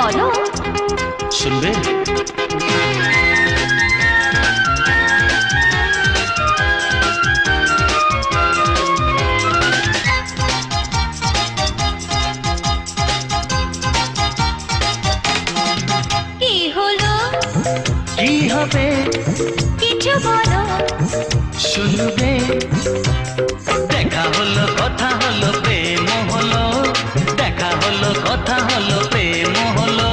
বলো। শুনবে? কি হলো? কি হবে? কিছু বলো। শুনবে? দেখা হলো, কথা হলো, প্রেম হলো। দেখা হলো, কথা হলো, প্রেম হলো।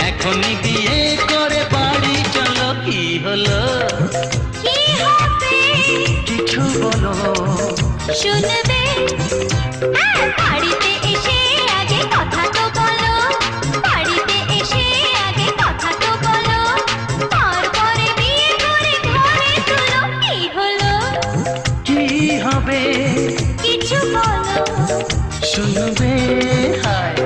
এখনই বিয়ে করে বাড়ি চলো। কি হলো? কি হবে? কিছু বলো। শুনবে? হ্যাঁ, বাড়িতে এসে আগে কথা তো বলো। বাড়িতে এসে আগে কথা তো বলো। তারপরে বিয়ে করে ঘরে তুলো। কি হলো? কি হবে? কিছু বলো। শুনবে? হায়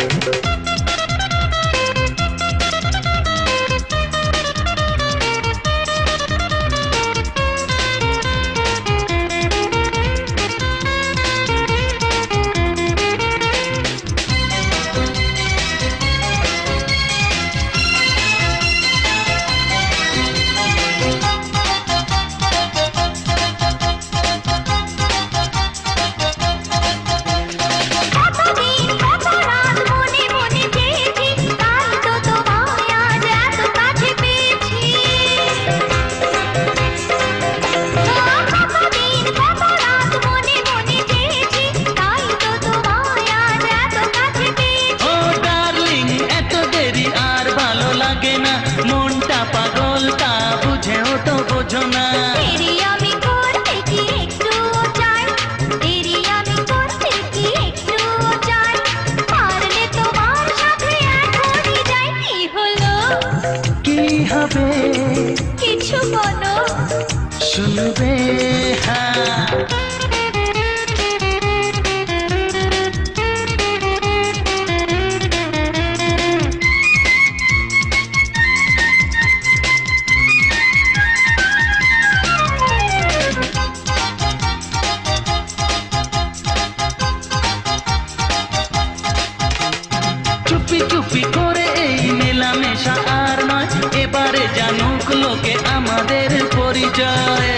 কতদিন কত রাত মনে মনে চেয়েছি, তাই তো তোমায় আজ এত কাছে পেয়েছি। কতদিন কত রাত মনে মনে চেয়েছি, তাই তো তোমায় আজ এত কাছে পেয়েছি। ও ডার্লিং, এত দেরি আর ভালো লাগে না। মনটা পাগল, তা বুঝেও তো বোঝো না। দেরি আমি করতে কি একটুও চাই, দেরি আমি করতে কি একটুও চাই। পারলে তোমার সাথে এখনই যাই। কি হলো? কি হবে? কিছু বলো। শুনবে? হ্যাঁ চুপি চুপি করে এই মেলামেশা আর নয়। এবারে জানুক লোকে আমাদের পরিচয়।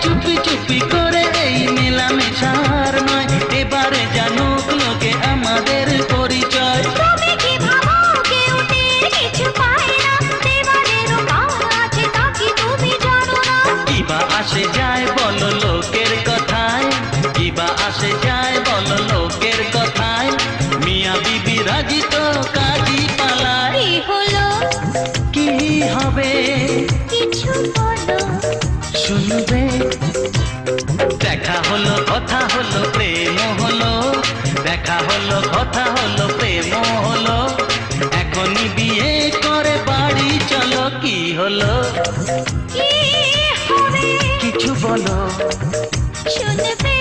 চুপি চুপি করে এই মেলামেশা আর নয়। এবারে জানুক লোকে আমাদের পরিচয়। তুমি কি ভাবো কেউ টের কিছু পায় না? দেওয়ালেরও কান আছে, তা কি তুমি জানো না? কিবা আসে যায় বলো লোকের কথায়। কিবা আসে যায় বলো লোকের কথায়। মিয়া বিবি রাজি তো কাজী পালায়। কি হলো? কি হবে? কিছু বলো। শুনবে? দেখা হলো, কথা হলো, প্রেম হলো। দেখা হলো, কথা হলো, প্রেম হলো। এখনই বিয়ে করে বাড়ি চলো। কি হলো? কি হবে? কিছু বলো। শুনবে?